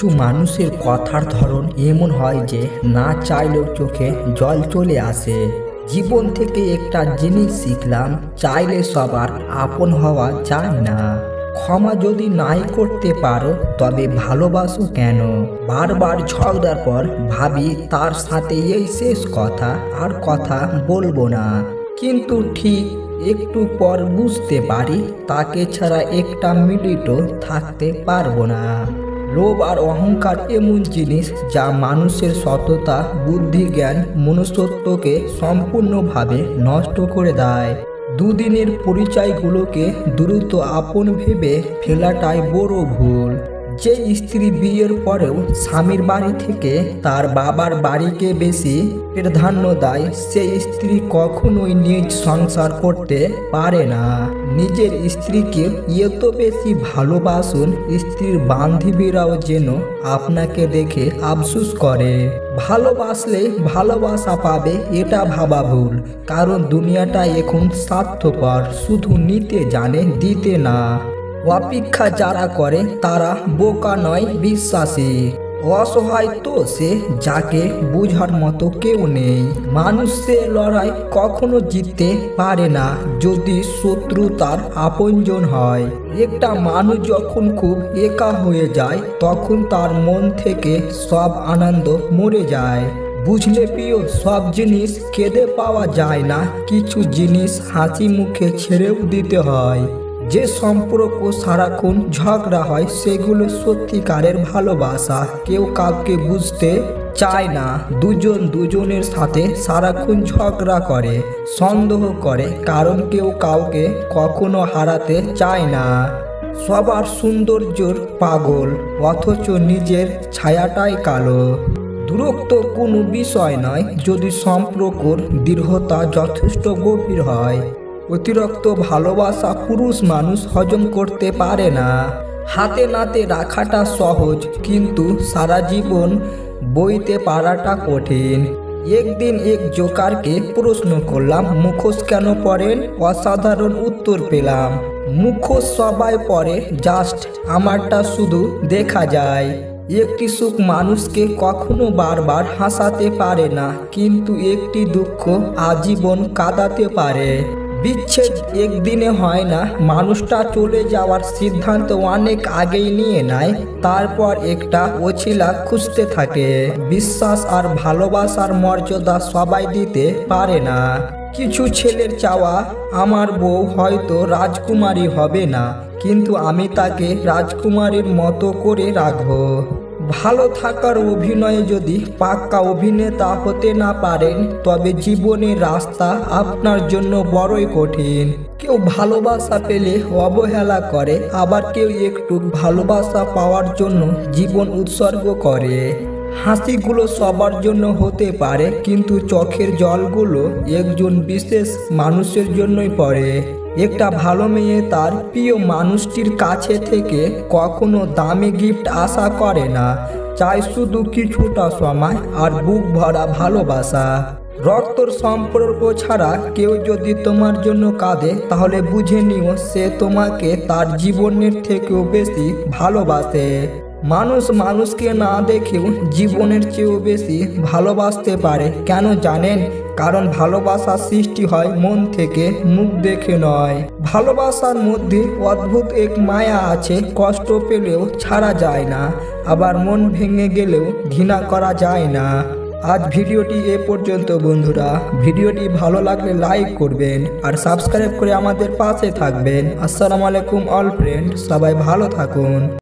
কিছু মানুষের কথার ধরন এমন হয় যে না চাইলেও চোখে জল চলে আসে। জীবন থেকে একটা জিনিস শিখলাম, চাইলে সবার আপন হওয়া যায় না। ক্ষমা যদি নাই করতে পারো তবে ভালোবাসো কেন? বারবার ঝগড়ার পর ভাবি তার সাথে এই শেষ কথা, আর কথা বলবো না। কিন্তু ঠিক একটু পর বুঝতে পারি তাকে ছাড়া একটা মিনিটও থাকতে পারবো না। লোভ আর অহংকার এমন জিনিস যা মানুষের সততা, বুদ্ধি, জ্ঞান, মনুষ্যত্বকে সম্পূর্ণভাবে নষ্ট করে দেয়। দুদিনের পরিচয়গুলোকে দ্রুত আপন ভেবে ফেলাটাই বড় ভুল। যে স্ত্রী বিয়ের পরেও স্বামীর বাড়ি থেকে তার বাবার বাড়িকে বেশি প্রাধান্য দেয়, সেই স্ত্রী কখনোই নিজ সংসার করতে পারে না। নিজের স্ত্রীকে এত বেশি ভালোবাসুন, স্ত্রীর বান্ধবীরাও যেন আপনাকে দেখে আফসোস করে। ভালোবাসলে ভালোবাসা পাবে এটা ভাবা ভুল, কারণ দুনিয়াটা এখন স্বার্থপর, শুধু নিতে জানে, দিতে না। অপেক্ষা যারা করে তারা বোকা নয়, বিশ্বাসী। অসহায় তো সে যাকে বুঝার মতো কেউ নেই। মানুষের লড়াই কখনো জিততে পারে না যদি শত্রু তার আপনজন হয়। একটা মানুষ যখন খুব একা হয়ে যায় তখন তার মন থেকে সব আনন্দ মরে যায়। বুঝলে প্রিয়, সব জিনিস কেঁদে পাওয়া যায় না, কিছু জিনিস হাসি মুখে ছেড়েও দিতে হয়। যে সম্পর্ক সারাক্ষণ ঝগড়া হয় সেগুলো সত্যিকারের ভালোবাসা। কেউ কাউকে বুঝতে চায় না, দুজন দুজনের সাথে সারাক্ষণ ঝগড়া করে, সন্দেহ করে, কারণ কেউ কাউকে কখনো হারাতে চায় না। সবার সৌন্দর্যের পাগল, অথচ নিজের ছায়াটাই কালো। দূরত্ব কোনো বিষয় নয় যদি সম্পর্কের দৃঢ়তা যথেষ্ট গভীর হয়। অতিরিক্ত ভালোবাসা পুরুষ মানুষ হজম করতে পারে না। হাতে নাতে রাখাটা সহজ, কিন্তু সারা জীবন বইতে পারাটা কঠিন। একদিন এক জোকারকে প্রশ্ন করলাম, মুখোশ কেন পরেন? অসাধারণ উত্তর পেলাম, মুখোশ সবাই পরে, জাস্ট আমারটা শুধু দেখা যায়। একটি সুখ মানুষকে কখনো বারবার হাসাতে পারে না, কিন্তু একটি দুঃখ আজীবন কাঁদাতে পারে। বিচ্ছেদ একদিনে হয় না, মানুষটা চলে যাওয়ার সিদ্ধান্ত অনেক আগেই নিয়ে নেয়, তারপর একটা অছিলা খুঁজতে থাকে। বিশ্বাস আর ভালোবাসার মর্যাদা সবাই দিতে পারে না। কিছু ছেলের চাওয়া, আমার বউ হয়তো রাজকুমারী হবে না, কিন্তু আমি তাকে রাজকুমারীর মতো করে রাখবো। ভালো থাকার অভিনয়ে যদি পাক্কা অভিনেতা হতে না পারেন তবে জীবনের রাস্তা আপনার জন্য বড়ই কঠিন। কেউ ভালোবাসা পেলে অবহেলা করে, আবার কেউ একটু ভালোবাসা পাওয়ার জন্য জীবন উৎসর্গ করে। হাসিগুলো সবার জন্য হতে পারে, কিন্তু চোখের জলগুলো একজন বিশেষ মানুষের জন্যই পড়ে। একটা ভালো মেয়ে তার প্রিয় মানুষটির কাছে থেকে কখনো দামি গিফট আশা করে না, চায় শুধু কিছুটা সময় আর বুক ভরা ভালোবাসা। রক্তর সম্পর্ক ছাড়া কেউ যদি তোমার জন্য কাঁদে তাহলে বুঝে নিও সে তোমাকে তার জীবনের থেকেও বেশি ভালোবাসে। মানুষ মানুষকে না দেখেও জীবনের চেয়েও বেশি ভালোবাসতে পারে। কেন জানেন? কারণ ভালোবাসা সৃষ্টি হয় মন থেকে, মুখ দেখে নয়। ভালোবাসার মধ্যে অদ্ভুত এক মায়া আছে, কষ্ট পেলেও ছাড়া যায় না, আবার মন ভেঙে গেলেও ঘৃণা করা যায় না। আজ ভিডিওটি এ পর্যন্ত বন্ধুরা। ভিডিওটি ভালো লাগলে লাইক করবেন আর সাবস্ক্রাইব করে আমাদের পাশে থাকবেন। আসসালামু আলাইকুম অল ফ্রেন্ড, সবাই ভালো থাকুন।